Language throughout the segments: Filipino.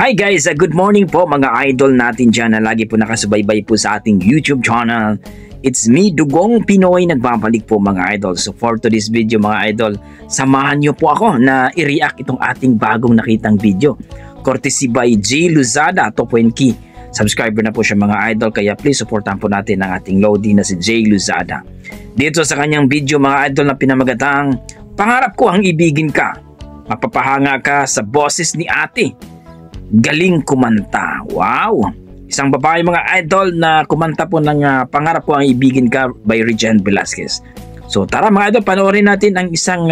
Hi guys, good morning po mga idol natin dyan na lagi po nakasubaybay po sa ating YouTube channel. It's me, Dugong Pinoy, nagbabalik po mga idol. So for today's video mga idol, samahan nyo po ako na i-react itong ating bagong nakitang video. Courtesy by J. Luzada, Topoen Key. Subscriber na po siya mga idol, kaya please supportan po natin ang ating Lodi na si J. Luzada. Dito sa kanyang video mga idol na pinamagatang, pangarap ko ang ibigin ka. Mapapahanga ka sa boses ni ate. Galing kumanta. Wow! Isang babae mga idol na kumanta po ng Pangarap Ko Ang Ibigin Ka by Regine Velasquez. So tara mga idol, panoorin natin ang isang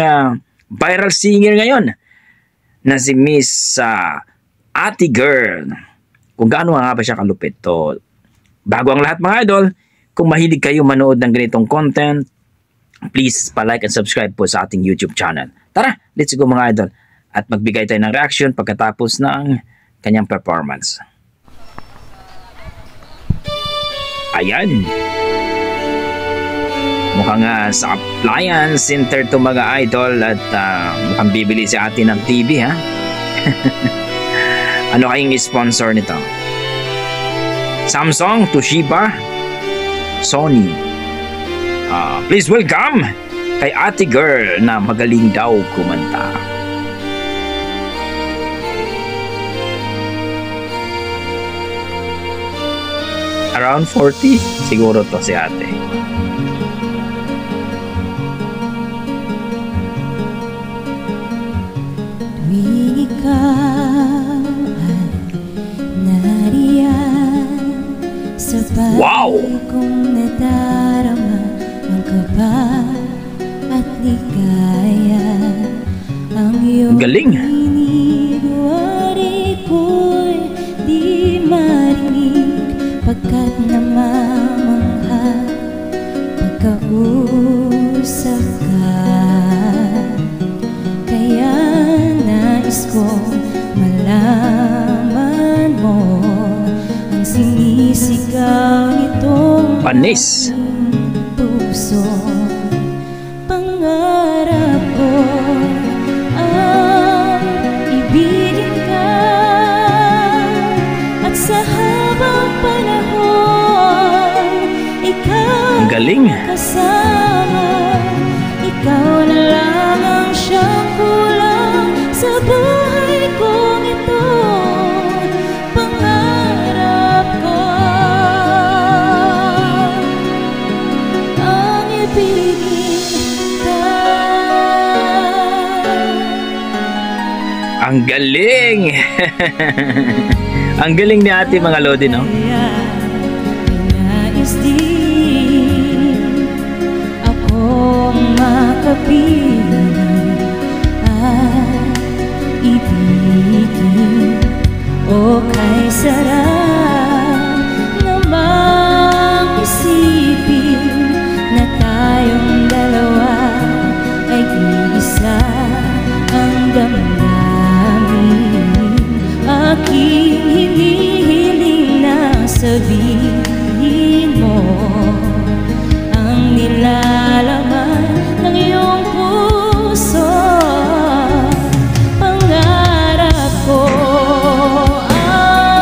viral singer ngayon na si Miss Ate Girl. Kung gaano nga ba siya kalupit to. Bago ang lahat mga idol, kung mahilig kayo manood ng ganitong content, please pa-like and subscribe po sa ating YouTube channel. Tara, let's go mga idol. At magbigay tayo ng reaction pagkatapos ng kanyang performance. Ayan. Mukhang sa appliance center to mga idol at mukhang bibili si ate ng TV ha. Ano kayong sponsor nito? Samsung, Toshiba, Sony. Please welcome kay Ate Girl na magaling daw kumanta. Around 40 siguro to si ate. Tuwing ikaw ay nariyan sa bahay kong nadarama ang kaba at ligaya. Ang iyong hiniwari ko'y di marinig pagkat namamangha pagkausap ka. Kaya nais ko malaman mo ang sinisigaw nitong panis puso. Pangarap ko ang ibigin ka at sa habang panahon ikaw kasama. Ikaw na lang ang siyang kulang sa buhay kong ito. Pangarap ko ang ibigin ka. Ang galing! Ang galing ni ate mga Lodi, no? Nais din akong makapiling at ibigin. O kay sarap namang isipin na tayong dalawa ay iisa ang damdamin. Aking hinihiling na sabihin mo ang nilalaman ng iyong puso. Pangarap ko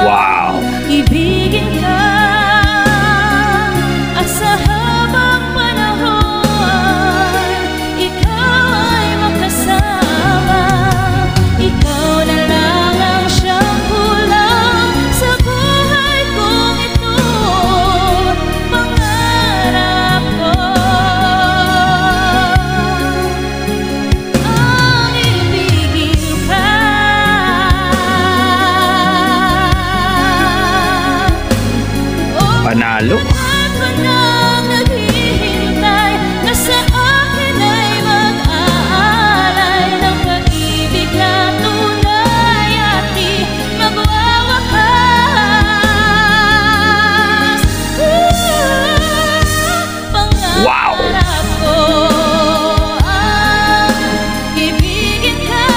ang ibigin ka at sa habang panahon ikaw ay makasama. Ikaw na lang ang siyang kulang sa buhay kong ito. Pangarap ko ang ibigin ka. Panalo. Ako nang naghihintay na sa akin ay mag-aalay ng pag-ibig na tunay at di magwawakas. Pangarap ko ang ibigin ka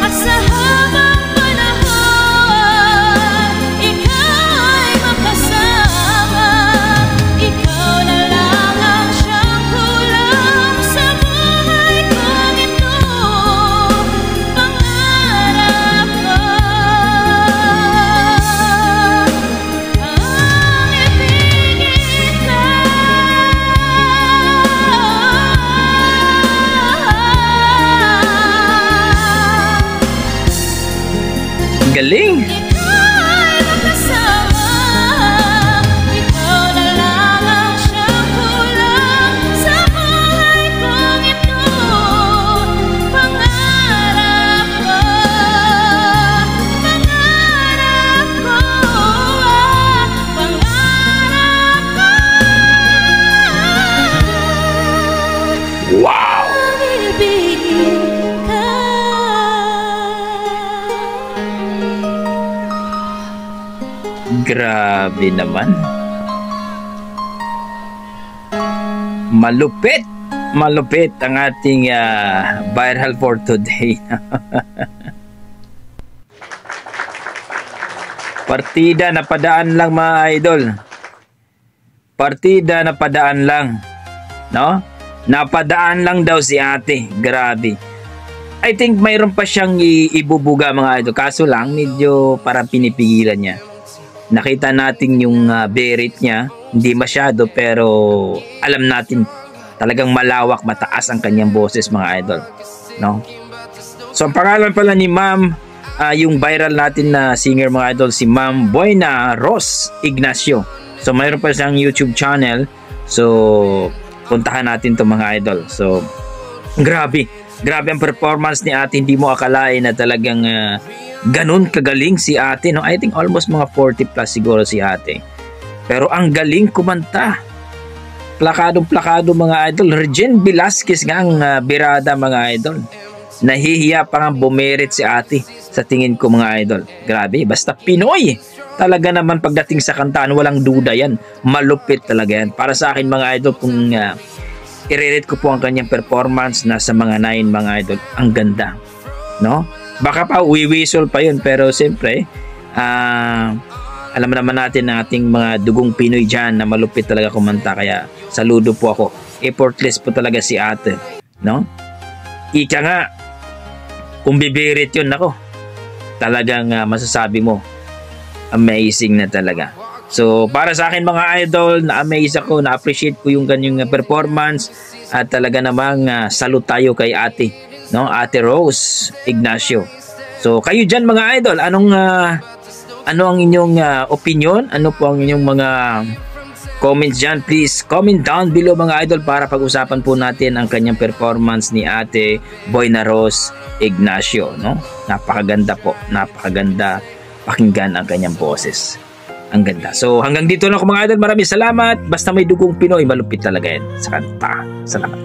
at sa habang panahon ikaw ay makasama. Galing! Ika'y makasama. Ikaw na lang ang siyang kulang sa buhay kong ito. Pangarap ko, pangarap ko, pangarap ko. Wow! Ibigin ka. Grabe naman. Malupit! Malupit ang ating viral for today. Partida na padaan lang mga idol. Partida na padaan lang. No? Napadaan lang daw si ate. Grabe. I think mayroon pa siyang ibubuga mga idol. Kaso lang, medyo parang pinipigilan niya. Nakita natin yung berit niya. Hindi masyado pero alam natin talagang malawak, mataas ang kanyang boses mga idol. No? So ang pangalan pala ni Ma'am, yung viral natin na singer mga idol, si Ma'am Boyna Rose Ignacio. So mayroon pa siyang YouTube channel. So puntahan natin to mga idol. So grabe ang performance ni ate. Hindi mo akalain na talagang ganun kagaling si ate, no? I think almost mga 40 plus siguro si ate. Pero ang galing kumanta. Plakadong-plakado mga idol. Regine Velasquez nga ang birada mga idol. Nahihiya pa nga bumerit si ate sa tingin ko mga idol. Grabe, basta Pinoy. Talaga naman pagdating sa kantaan, walang duda yan. Malupit talaga yan. Para sa akin mga idol, kung i-rate ko po ang kanyang performance, nasa mga 9 mga idol. Ang ganda. No? Baka pa whistle pa yun, pero siyempre alam naman natin na ating mga dugong Pinoy dyan na malupit talaga kumanta, kaya saludo po ako. Effortless po talaga si ate, no? Ika nga, kung bibirit yun, ako talagang masasabi mo amazing na talaga. So para sa akin mga idol, na-amaze ako, na-appreciate ko yung kanyang performance, at talaga namang salute tayo kay ate, no? Ate Rose Ignacio. So kayo dyan mga idol, ano ang inyong opinion? Ano po ang inyong mga comments dyan? Please comment down below mga idol para pag-usapan po natin ang kanyang performance ni ate Boyna Rose Ignacio, no? Napakaganda po, napakaganda pakinggan ang kanyang boses. Ang ganda. So hanggang dito na ako mga idol, maraming salamat. Basta may dugong Pinoy, malupit talaga yan sa kanta. Salamat.